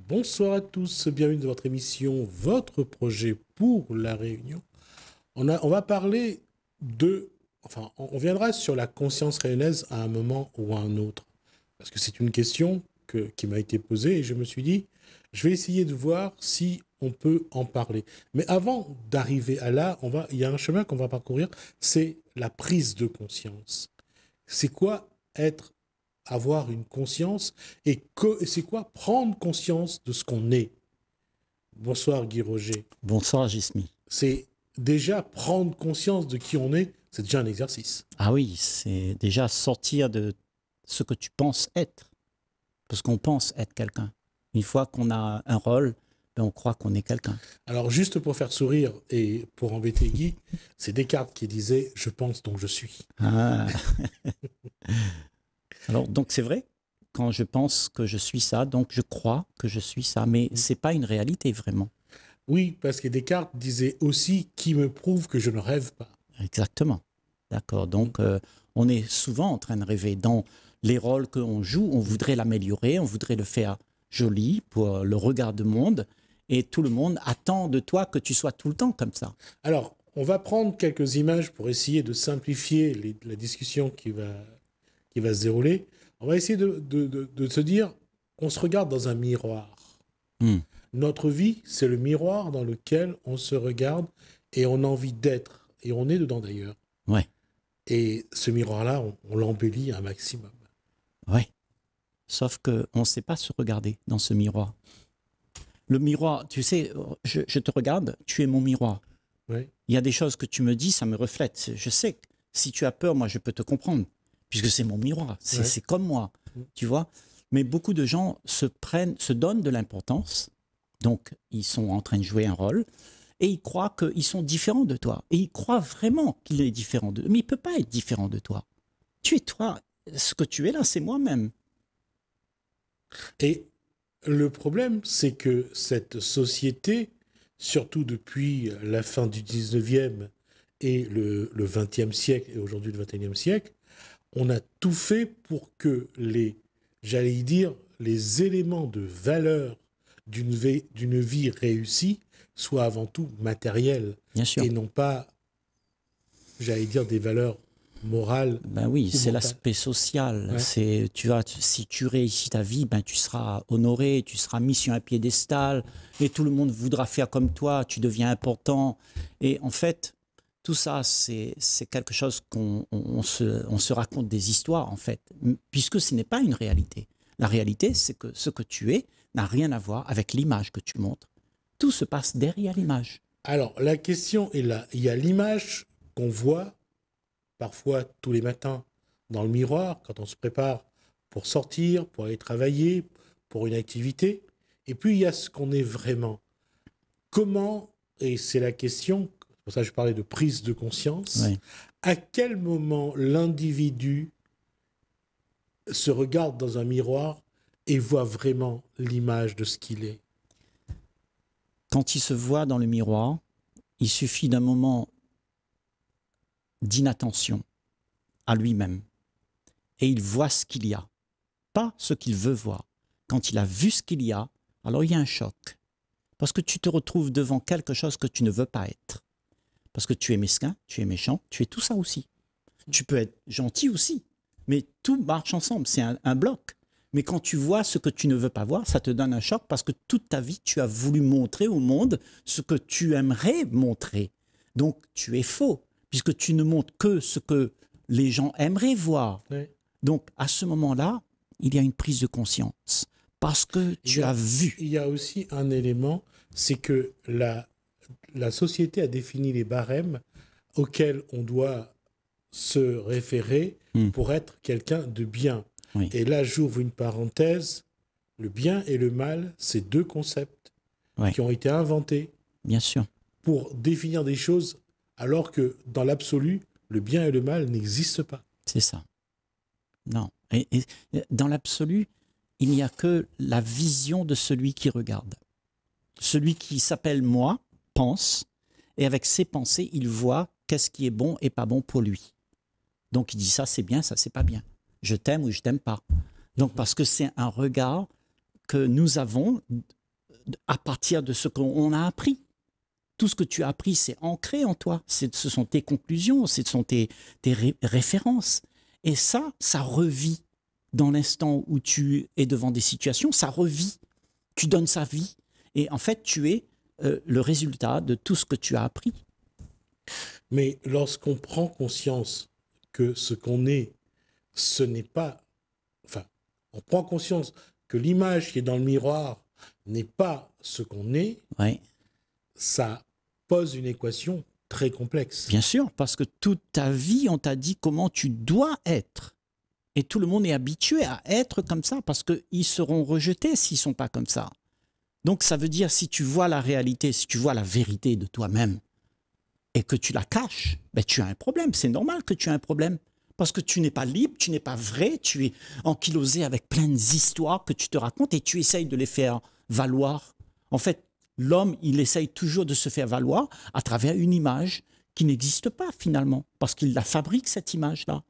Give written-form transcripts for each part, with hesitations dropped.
Bonsoir à tous, bienvenue dans votre émission, votre projet pour la Réunion. On va parler on viendra sur la conscience réunionnaise à un moment ou à un autre. Parce que c'est une question qui m'a été posée et je me suis dit, je vais essayer de voir si on peut en parler. Mais avant d'arriver à là, il y a un chemin qu'on va parcourir, c'est la prise de conscience. C'est quoi avoir une conscience et c'est quoi prendre conscience de ce qu'on est. Bonsoir Guy Roger. Bonsoir Gismi. C'est déjà prendre conscience de qui on est, c'est déjà un exercice. Ah oui, c'est déjà sortir de ce que tu penses être. Parce qu'on pense être quelqu'un. Une fois qu'on a un rôle, on croit qu'on est quelqu'un. Alors juste pour faire sourire et pour embêter Guy, c'est Descartes qui disait « je pense donc je suis ». Ah. Alors, donc c'est vrai, quand je pense que je suis ça, donc je crois que je suis ça, mais ce n'est pas une réalité vraiment. Oui, parce que Descartes disait aussi « qui me prouve que je ne rêve pas ». Exactement. D'accord. Donc, on est souvent en train de rêver. Dans les rôles qu'on joue, on voudrait l'améliorer, on voudrait le faire joli pour le regard du monde, et tout le monde attend de toi que tu sois tout le temps comme ça. Alors, on va prendre quelques images pour essayer de simplifier la discussion qui va se dérouler. On va essayer de se dire qu'on se regarde dans un miroir. Notre vie, c'est le miroir dans lequel on se regarde et on a envie d'être. Et on est dedans d'ailleurs. Ouais. Et ce miroir-là, on l'embellit un maximum. Ouais. Sauf qu'on ne sait pas se regarder dans ce miroir. Le miroir, tu sais, je te regarde, tu es mon miroir. Ouais. Il y a des choses que tu me dis, ça me reflète. Je sais que si tu as peur, moi, je peux te comprendre. Puisque c'est mon miroir, c'est comme moi, tu vois. Mais beaucoup de gens se donnent de l'importance, donc ils sont en train de jouer un rôle, et ils croient qu'ils sont différents de toi. Et ils croient vraiment qu'il est différent d'eux. Mais il ne peut pas être différent de toi. Tu es toi, ce que tu es là, c'est moi-même. Et le problème, c'est que cette société, surtout depuis la fin du 19e et le 20e siècle, et aujourd'hui le 21e siècle, on a tout fait pour que j'allais dire, les éléments de valeur d'une vie réussie soient avant tout matériels. Bien sûr. Et non pas, j'allais dire, des valeurs morales. Ben oui, c'est l'aspect social. Ouais. Tu vois, si tu réussis ta vie, ben tu seras honoré, tu seras mis sur un piédestal, et tout le monde voudra faire comme toi, tu deviens important. Et en fait, tout ça, c'est quelque chose on se raconte des histoires, en fait, puisque ce n'est pas une réalité. La réalité, c'est que ce que tu es n'a rien à voir avec l'image que tu montres. Tout se passe derrière l'image. Alors, la question est là. Il y a l'image qu'on voit parfois tous les matins dans le miroir, quand on se prépare pour sortir, pour aller travailler, pour une activité. Et puis, il y a ce qu'on est vraiment. Comment, et c'est la question, c'est pour ça que je parlais de prise de conscience, Oui. à quel moment l'individu se regarde dans un miroir et voit vraiment l'image de ce qu'il est? Quand il se voit dans le miroir, il suffit d'un moment d'inattention à lui-même. Et il voit ce qu'il y a, pas ce qu'il veut voir. Quand il a vu ce qu'il y a, alors il y a un choc. Parce que tu te retrouves devant quelque chose que tu ne veux pas être. Parce que tu es mesquin, tu es méchant, tu es tout ça aussi. Tu peux être gentil aussi, mais tout marche ensemble, c'est un bloc. Mais quand tu vois ce que tu ne veux pas voir, ça te donne un choc parce que toute ta vie, tu as voulu montrer au monde ce que tu aimerais montrer. Donc, tu es faux, puisque tu ne montres que ce que les gens aimeraient voir. Ouais. Donc, à ce moment-là, il y a une prise de conscience parce que tu as vu. Il y a aussi un élément, c'est que la société a défini les barèmes auxquels on doit se référer pour être quelqu'un de bien. Oui. Et là, j'ouvre une parenthèse. Le bien et le mal, c'est deux concepts qui ont été inventés Bien sûr. pour définir des choses, alors que dans l'absolu, le bien et le mal n'existent pas. C'est ça. Non. Et dans l'absolu, il n'y a que la vision de celui qui regarde. Celui qui s'appelle moi pense, et avec ses pensées, il voit qu'est-ce qui est bon et pas bon pour lui. Donc il dit ça c'est bien, ça c'est pas bien. Je t'aime ou je t'aime pas. Donc parce que c'est un regard que nous avons à partir de ce qu'on a appris. Tout ce que tu as appris, c'est ancré en toi. Ce sont tes conclusions, ce sont tes références. Et ça revit dans l'instant où tu es devant des situations, ça revit. Tu donnes sa vie. Et en fait, tu es le résultat de tout ce que tu as appris. Mais lorsqu'on prend conscience que ce qu'on est, ce n'est pas... Enfin, on prend conscience que l'image qui est dans le miroir n'est pas ce qu'on est, Ouais. Ça pose une équation très complexe. Bien sûr, parce que toute ta vie, on t'a dit comment tu dois être. Et tout le monde est habitué à être comme ça, parce qu'ils seront rejetés s'ils ne sont pas comme ça. Donc ça veut dire, si tu vois la réalité, si tu vois la vérité de toi-même, et que tu la caches, ben tu as un problème. C'est normal que tu aies un problème. Parce que tu n'es pas libre, tu n'es pas vrai, tu es ankylosé avec plein d'histoires que tu te racontes et tu essayes de les faire valoir. En fait, l'homme, il essaye toujours de se faire valoir à travers une image qui n'existe pas finalement, parce qu'il la fabrique, cette image-là.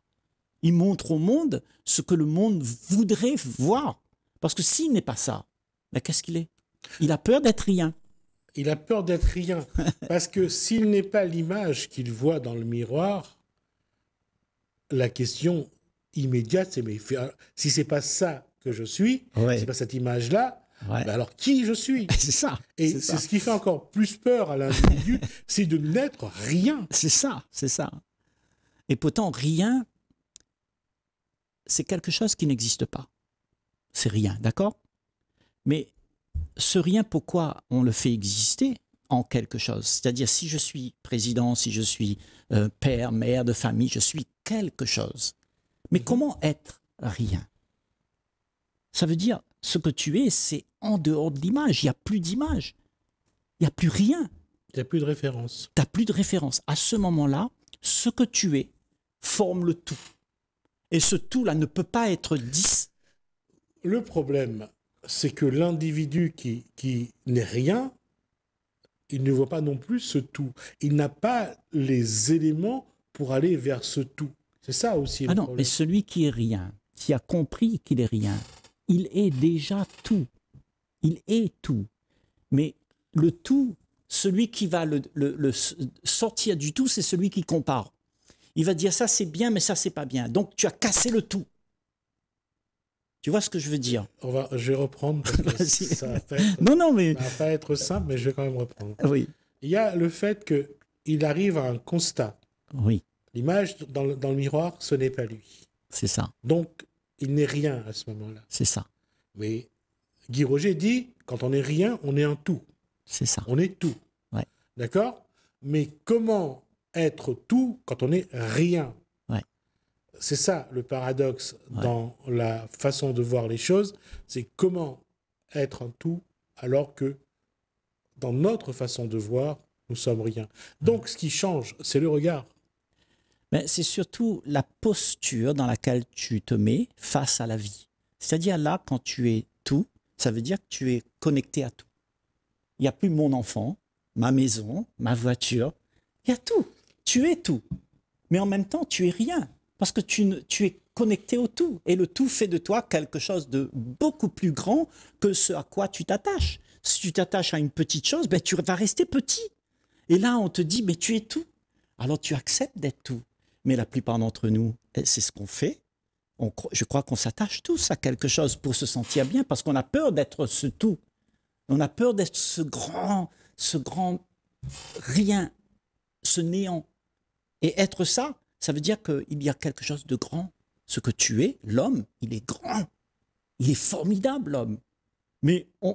Il montre au monde ce que le monde voudrait voir. Parce que s'il n'est pas ça, ben qu'est-ce qu'il est? Il a peur d'être rien. Il a peur d'être rien. Parce que s'il n'est pas l'image qu'il voit dans le miroir, la question immédiate, c'est mais si c'est pas ça que je suis, Ouais. c'est pas cette image-là, Ouais. ben alors qui je suis? C'est ça. Et c'est c'est ça. ce qui fait encore plus peur à l'individu, c'est de n'être rien. C'est ça, c'est ça. Et pourtant, rien, c'est quelque chose qui n'existe pas. C'est rien, d'accord? Mais ce rien, pourquoi on le fait exister en quelque chose? C'est-à-dire, si je suis président, si je suis père, mère de famille, je suis quelque chose. Mais comment être rien? Ça veut dire, ce que tu es, c'est en dehors de l'image. Il n'y a plus d'image. Il n'y a plus rien. Il n'y a plus de référence. Tu n'as plus de référence. À ce moment-là, ce que tu es forme le tout. Et ce tout-là ne peut pas être 10. Le problème, c'est que l'individu qui n'est rien, il ne voit pas non plus ce tout. Il n'a pas les éléments pour aller vers ce tout. C'est ça aussi le Ah non, problème. mais celui qui est rien, qui a compris qu'il est rien, il est déjà tout. Il est tout. Mais le tout, celui qui va le sortir du tout, c'est celui qui compare. Il va dire ça c'est bien, mais ça c'est pas bien. Donc tu as cassé le tout. Tu vois ce que je veux dire? Je vais reprendre parce que Vas-y. ça va pas être, Non, mais... ça va pas être simple, mais je vais quand même reprendre. Oui, Il y a le fait qu'il arrive à un constat. oui, L'image dans le miroir, ce n'est pas lui. c'est ça, Donc, il n'est rien à ce moment-là. c'est ça, Mais Guy Roger dit, quand on n'est rien, on est un tout. c'est ça. On est tout. Ouais. D'accord? Mais comment être tout quand on n'est rien? Ouais. C'est ça le paradoxe Ouais. dans la façon de voir les choses. C'est comment être un tout alors que dans notre façon de voir, nous sommes rien. Donc, ce qui change, c'est le regard. Mais c'est surtout la posture dans laquelle tu te mets face à la vie. C'est-à-dire là, quand tu es tout, ça veut dire que tu es connecté à tout. Il n'y a plus mon enfant, ma maison, ma voiture. Il y a tout. Tu es tout. Mais en même temps, tu es rien. Parce que tu es connecté au tout. Et le tout fait de toi quelque chose de beaucoup plus grand que ce à quoi tu t'attaches. Si tu t'attaches à une petite chose, ben, tu vas rester petit. Et là, on te dit, mais tu es tout. Alors tu acceptes d'être tout. Mais la plupart d'entre nous, c'est ce qu'on fait. Je crois qu'on s'attache tous à quelque chose pour se sentir bien parce qu'on a peur d'être ce tout. On a peur d'être ce grand rien, ce néant. Et être ça, ça veut dire qu'il y a quelque chose de grand. Ce que tu es, l'homme, il est grand. Il est formidable, l'homme. Mais on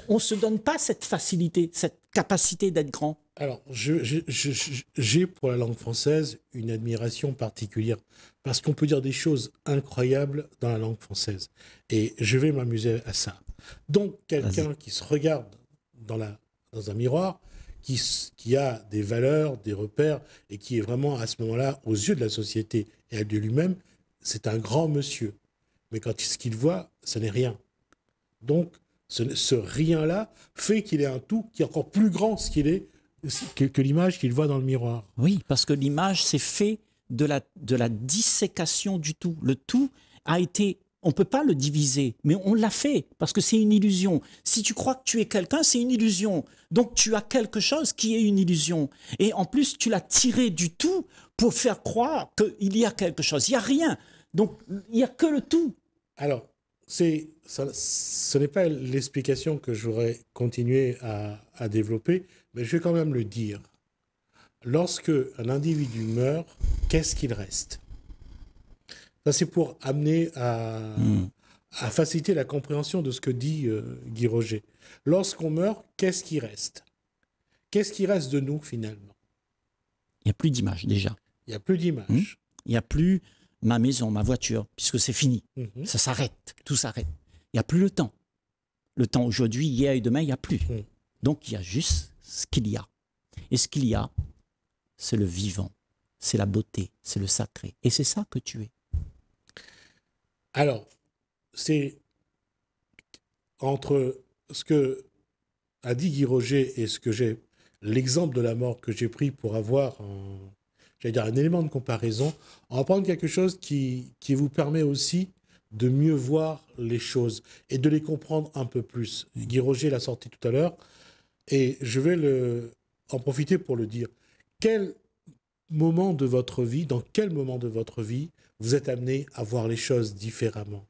ne se donne pas cette facilité, cette capacité d'être grand. Alors, j'ai pour la langue française une admiration particulière parce qu'on peut dire des choses incroyables dans la langue française. Et je vais m'amuser à ça. Donc, quelqu'un qui se regarde dans un miroir, qui a des valeurs, des repères et qui est vraiment à ce moment-là, aux yeux de la société et de lui-même, c'est un grand monsieur. Mais quand ce qu'il voit, ce n'est rien. Donc, ce rien-là fait qu'il est un tout qui est encore plus grand que l'image qu'il voit dans le miroir. Oui, parce que l'image, c'est fait de la dissécation du tout. Le tout a été On ne peut pas le diviser, mais on l'a fait parce que c'est une illusion. Si tu crois que tu es quelqu'un, c'est une illusion. Donc tu as quelque chose qui est une illusion. Et en plus, tu l'as tiré du tout pour faire croire qu'il y a quelque chose. Il n'y a rien. Donc il n'y a que le tout. Alors, ce n'est pas l'explication que j'aurais continué à développer, mais je vais quand même le dire. Lorsque un individu meurt, qu'est-ce qu'il reste? Ça, c'est pour amener à faciliter la compréhension de ce que dit Guy Roger. Lorsqu'on meurt, qu'est-ce qui reste? Qu'est-ce qui reste de nous, finalement? Il n'y a plus d'image déjà. Il n'y a plus d'image. Il n'y a plus ma maison, ma voiture, puisque c'est fini. Mhm. Ça s'arrête, tout s'arrête. Il n'y a plus le temps. Le temps aujourd'hui, hier et demain, il n'y a plus. Donc il y a juste ce qu'il y a. Et ce qu'il y a, c'est le vivant, c'est la beauté, c'est le sacré. Et c'est ça que tu es. Alors, c'est entre ce que a dit Guy Roger et ce que j'ai, l'exemple de la mort que j'ai pris pour avoir un élément de comparaison, on va prendre quelque chose qui vous permet aussi de mieux voir les choses et de les comprendre un peu plus. Guy Roger l'a sorti tout à l'heure et je vais en profiter pour le dire. Quel moment de votre vie, dans quel moment de votre vie vous êtes amené à voir les choses différemment?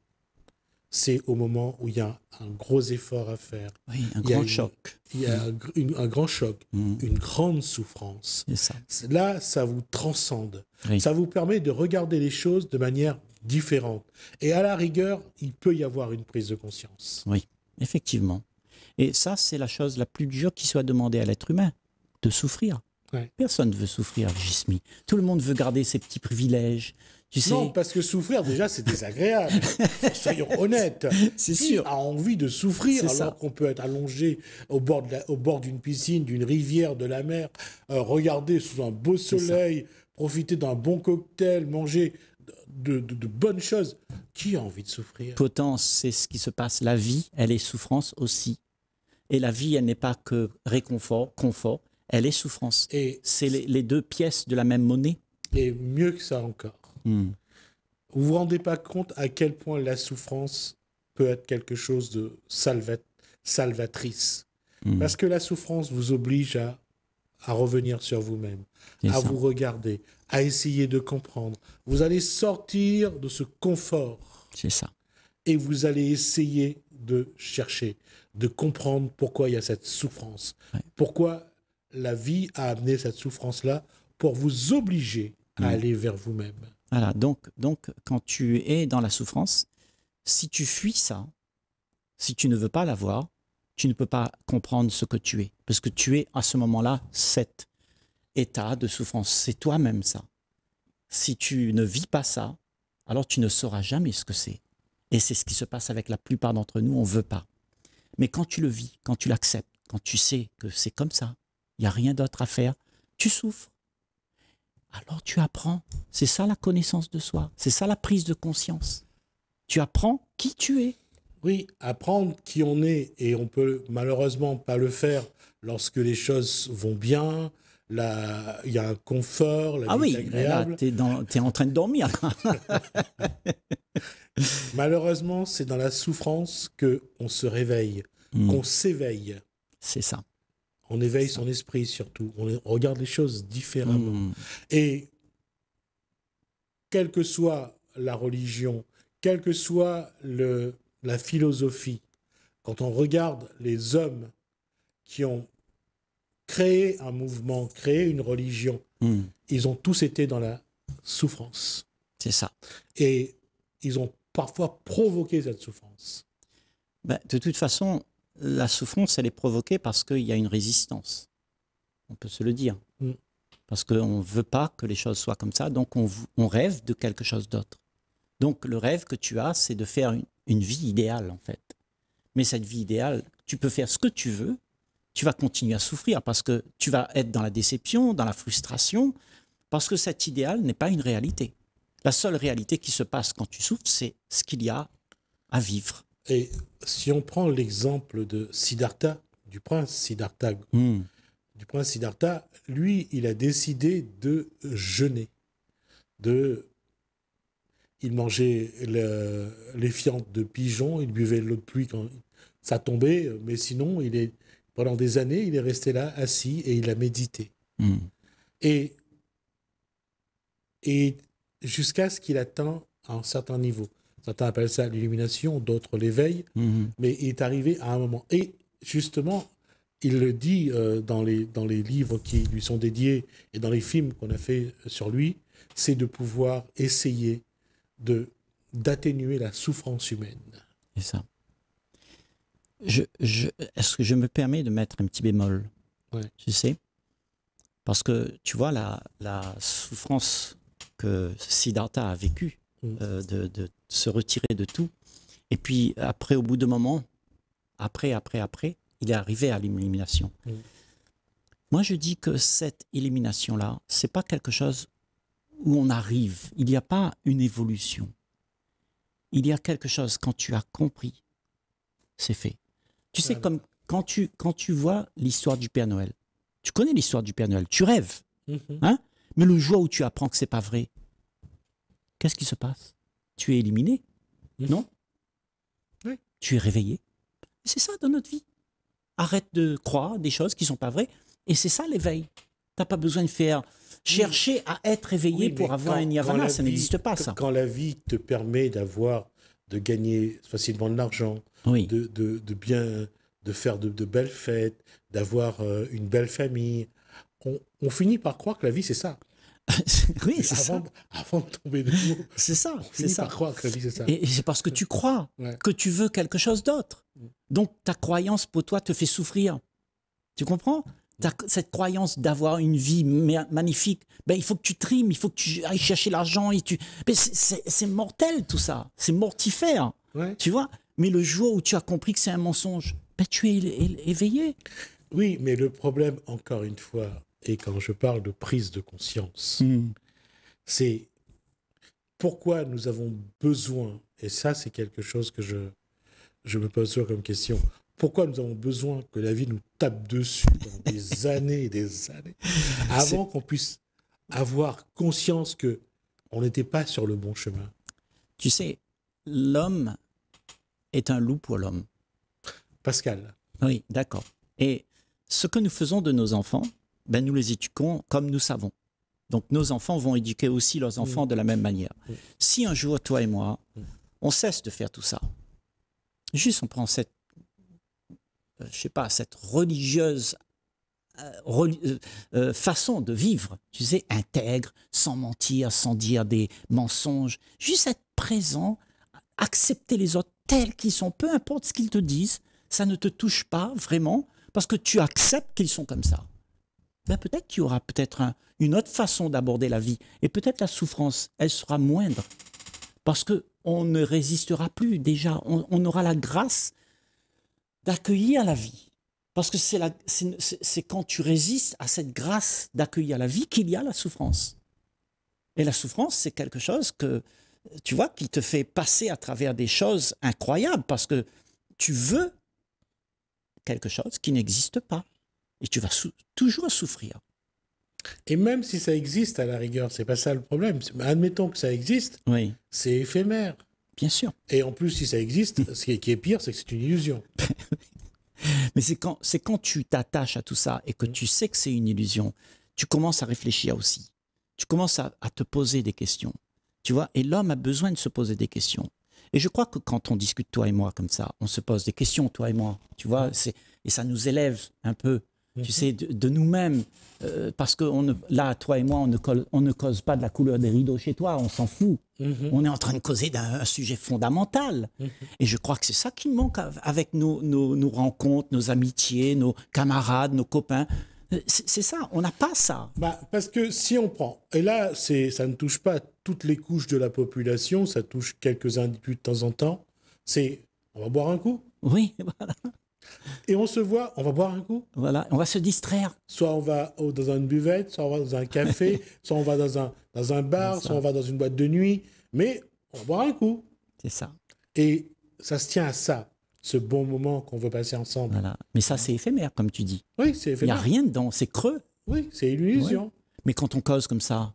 C'est au moment où il y a un gros effort à faire. Oui, un grand choc. Il y a un grand choc, une grande souffrance. C'est ça. Là, ça vous transcende. Oui. Ça vous permet de regarder les choses de manière différente. Et à la rigueur, il peut y avoir une prise de conscience. Oui, effectivement. Et ça, c'est la chose la plus dure qui soit demandée à l'être humain, de souffrir. Ouais. Personne ne veut souffrir, Gismi. Tout le monde veut garder ses petits privilèges. Tu sais... Non, parce que souffrir, déjà, c'est désagréable. Soyons honnêtes. C'est Qui sûr. a envie de souffrir alors qu'on peut être allongé au bord d'une piscine, d'une rivière, de la mer, regarder sous un beau soleil, profiter d'un bon cocktail, manger de bonnes choses? Qui a envie de souffrir? Pourtant, c'est ce qui se passe. La vie, elle est souffrance aussi. Et la vie, elle n'est pas que réconfort, confort, elle est souffrance. Et c'est les deux pièces de la même monnaie. Et mieux que ça encore. Vous vous rendez pas compte à quel point la souffrance peut être quelque chose de salvatrice. Parce que la souffrance vous oblige à revenir sur vous-même, à vous regarder, à essayer de comprendre. Vous allez sortir de ce confort. C'est ça. Et vous allez essayer de chercher, de comprendre pourquoi il y a cette souffrance. Ouais. Pourquoi la vie a amené cette souffrance-là pour vous obliger à aller vers vous-même. Voilà, donc, quand tu es dans la souffrance, si tu fuis ça, si tu ne veux pas la voir, tu ne peux pas comprendre ce que tu es. Parce que tu es à ce moment-là cet état de souffrance. C'est toi-même ça. Si tu ne vis pas ça, alors tu ne sauras jamais ce que c'est. Et c'est ce qui se passe avec la plupart d'entre nous, on ne veut pas. Mais quand tu le vis, quand tu l'acceptes, quand tu sais que c'est comme ça, il n'y a rien d'autre à faire, tu souffres. Alors tu apprends. C'est ça la connaissance de soi. C'est ça la prise de conscience. Tu apprends qui tu es. Oui, apprendre qui on est. Et on peut malheureusement pas le faire lorsque les choses vont bien. Là, il y a un confort, la vie est agréable. Tu es en train de dormir. Malheureusement, c'est dans la souffrance qu'on se réveille, qu'on s'éveille. C'est ça. On éveille son esprit surtout. On regarde les choses différemment. Et quelle que soit la religion, quelle que soit la philosophie, quand on regarde les hommes qui ont créé un mouvement, créé une religion, ils ont tous été dans la souffrance. C'est ça. Et ils ont parfois provoqué cette souffrance. Ben, de toute façon, la souffrance, elle est provoquée parce qu'il y a une résistance. On peut se le dire. Parce qu'on ne veut pas que les choses soient comme ça, donc on rêve de quelque chose d'autre. Donc le rêve que tu as, c'est de faire une vie idéale, en fait. Mais cette vie idéale, tu peux faire ce que tu veux, tu vas continuer à souffrir parce que tu vas être dans la déception, dans la frustration, parce que cet idéal n'est pas une réalité. La seule réalité qui se passe quand tu souffres, c'est ce qu'il y a à vivre. Et si on prend l'exemple de Siddhartha, du prince Siddhartha, lui, il a décidé de jeûner. il mangeait les fientes de pigeons, il buvait l'eau de pluie quand ça tombait, mais sinon, pendant des années, il est resté là, assis, et il a médité. Mm. Et jusqu'à ce qu'il atteigne un certain niveau. Certains appellent ça l'illumination, d'autres l'éveil, mais il est arrivé à un moment. Et justement, il le dit dans les livres qui lui sont dédiés et dans les films qu'on a fait sur lui, c'est de pouvoir essayer d'atténuer la souffrance humaine. C'est ça. Est-ce que je me permets de mettre un petit bémol? Ouais. Tu sais? Parce que, tu vois, la souffrance que Siddhartha a vécue, de se retirer de tout, et puis après, au bout d'un moment, après, il est arrivé à l'illumination. Moi, je dis que cette illumination-là, c'est pas quelque chose où on arrive. Il n'y a pas une évolution. Il y a quelque chose, quand tu as compris, c'est fait. Tu sais, comme quand tu vois l'histoire du Père Noël, tu connais l'histoire du Père Noël, tu rêves, hein? Mais le jour où tu apprends que c'est pas vrai, qu'est-ce qui se passe? Tu es éliminé, non? Oui. Tu es réveillé. C'est ça dans notre vie. Arrête de croire des choses qui sont pas vraies. Et c'est ça l'éveil. Tu n'as pas besoin de chercher à être éveillé pour avoir un nirvana. Ça n'existe pas, ça. Quand la vie te permet de gagner facilement de l'argent, oui. de faire de belles fêtes, d'avoir une belle famille, on finit par croire que la vie, c'est ça. Oui, c'est ça. Avant de tomber de nous, c'est ça. On finit par croire que la vie, c'est ça. Et c'est parce que tu crois que tu veux quelque chose d'autre. Donc, ta croyance, pour toi, te fait souffrir. Tu comprends? Cette croyance d'avoir une vie magnifique, ben, il faut que tu trimes, il faut que tu ailles chercher l'argent. C'est mortel, tout ça. C'est mortifère. Ouais. Tu vois? Mais le jour où tu as compris que c'est un mensonge, ben, tu es éveillé. Oui, mais le problème, encore une fois, et quand je parle de prise de conscience, c'est pourquoi nous avons besoin, et ça c'est quelque chose que je me pose toujours comme question, pourquoi nous avons besoin que la vie nous tape dessus dans des années et des années, avant qu'on puisse avoir conscience qu'on n'était pas sur le bon chemin. Tu sais, l'homme est un loup pour l'homme. Pascal. Oui, d'accord. Et ce que nous faisons de nos enfants, ben nous les éduquons comme nous savons. Donc nos enfants vont éduquer aussi leurs enfants de la même manière. Si un jour, toi et moi, on cesse de faire tout ça, juste on prend cette religieuse façon de vivre, tu sais, intègre, sans mentir, sans dire des mensonges, juste être présent, accepter les autres tels qu'ils sont, peu importe ce qu'ils te disent, ça ne te touche pas vraiment, parce que tu acceptes qu'ils sont comme ça. Ben peut-être qu'il y aura une autre façon d'aborder la vie. Et peut-être la souffrance, elle sera moindre. Parce qu'on ne résistera plus déjà. On aura la grâce d'accueillir la vie. Parce que c'est quand tu résistes à cette grâce d'accueillir la vie qu'il y a la souffrance. Et la souffrance, c'est quelque chose que, tu vois, qui te fait passer à travers des choses incroyables. Parce que tu veux quelque chose qui n'existe pas. Et tu vas toujours souffrir. Et même si ça existe, à la rigueur, c'est pas ça le problème. Admettons que ça existe, oui. C'est éphémère. Bien sûr. Et en plus, si ça existe, ce qui est pire, c'est que c'est une illusion. Mais c'est quand tu t'attaches à tout ça et que tu sais que c'est une illusion, tu commences à réfléchir aussi. Tu commences à te poser des questions. Tu vois, et l'homme a besoin de se poser des questions. Et je crois que quand on discute, toi et moi, comme ça, on se pose des questions, toi et moi. Tu vois, et ça nous élève un peu. Tu sais, de nous-mêmes, parce que là, toi et moi, on ne cause pas de la couleur des rideaux chez toi, on s'en fout. On est en train de causer d'un sujet fondamental. Et je crois que c'est ça qui manque avec nos rencontres, nos amitiés, nos camarades, nos copains. C'est ça, on n'a pas ça. Bah, parce que si on prend, et là, ça ne touche pas toutes les couches de la population, ça touche quelques individus de temps en temps, on va boire un coup. Oui, voilà. Et on se voit, on va boire un coup. Voilà, on va se distraire. Soit on va dans une buvette, soit on va dans un café, soit on va dans un bar, soit on va dans une boîte de nuit. Mais on va boire un coup. C'est ça. Et ça se tient à ça, ce bon moment qu'on veut passer ensemble. Voilà. Mais ça, c'est éphémère, comme tu dis. Oui, c'est éphémère. Il n'y a rien dedans, c'est creux. Oui, c'est une illusion. Ouais. Mais quand on cause comme ça,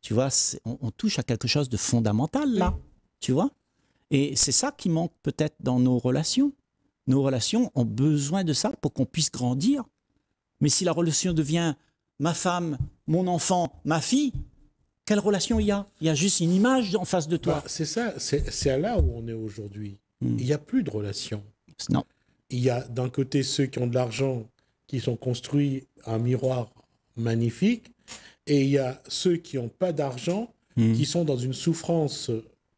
tu vois, on touche à quelque chose de fondamental, là. Tu vois? Et c'est ça qui manque peut-être dans nos relations. Nos relations ont besoin de ça pour qu'on puisse grandir. Mais si la relation devient ma femme, mon enfant, ma fille, quelle relation il y a? Il y a juste une image en face de toi. C'est ça, c'est là où on est aujourd'hui. Il n'y a plus de relation. Non. Il y a d'un côté ceux qui ont de l'argent, qui sont construits un miroir magnifique, et il y a ceux qui n'ont pas d'argent, qui sont dans une souffrance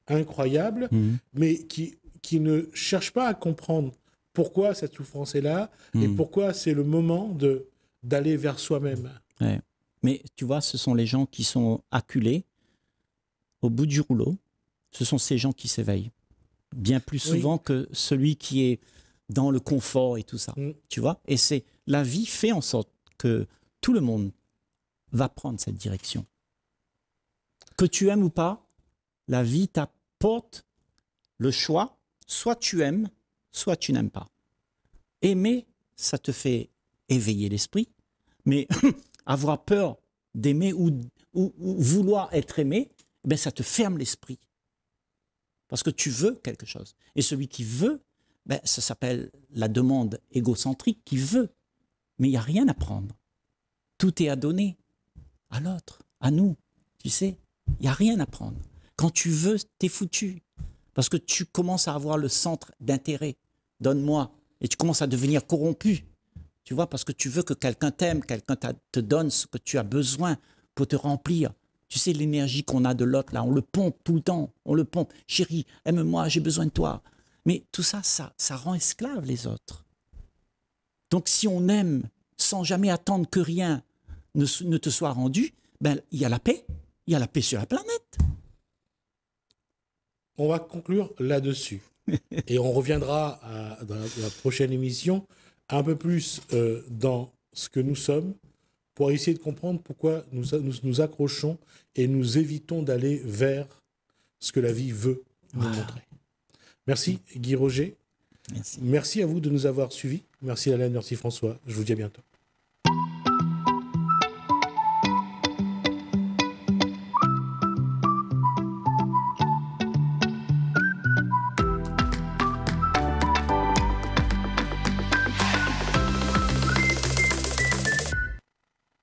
incroyable, mais qui ne cherchent pas à comprendre pourquoi cette souffrance est là et pourquoi c'est le moment d'aller vers soi-même. Ouais. Mais tu vois, ce sont les gens qui sont acculés au bout du rouleau. Ce sont ces gens qui s'éveillent bien plus souvent que celui qui est dans le confort et tout ça. Tu vois? Et c'est la vie fait en sorte que tout le monde va prendre cette direction. Que tu aimes ou pas, la vie t'apporte le choix. Soit tu aimes, soit tu n'aimes pas. Aimer, ça te fait éveiller l'esprit, mais avoir peur d'aimer ou vouloir être aimé, ben ça te ferme l'esprit. Parce que tu veux quelque chose. Et celui qui veut, ben ça s'appelle la demande égocentrique, qui veut. Mais il n'y a rien à prendre. Tout est à donner à l'autre, à nous. Tu sais, il n'y a rien à prendre. Quand tu veux, t'es foutu. Parce que tu commences à avoir le centre d'intérêt. Donne-moi. Et tu commences à devenir corrompu. Tu vois, parce que tu veux que quelqu'un t'aime, quelqu'un te donne ce que tu as besoin pour te remplir. Tu sais, l'énergie qu'on a de l'autre, là, on le pompe tout le temps. On le pompe. Chérie, aime-moi, j'ai besoin de toi. Mais tout ça, ça rend esclave les autres. Donc, si on aime sans jamais attendre que rien ne te soit rendu, ben, il y a la paix. Il y a la paix sur la planète. On va conclure là-dessus. Et on reviendra dans la prochaine émission un peu plus dans ce que nous sommes pour essayer de comprendre pourquoi nous accrochons et nous évitons d'aller vers ce que la vie veut nous montrer. Merci Guy Roger. Merci. Merci à vous de nous avoir suivis. Merci Alain, merci François. Je vous dis à bientôt.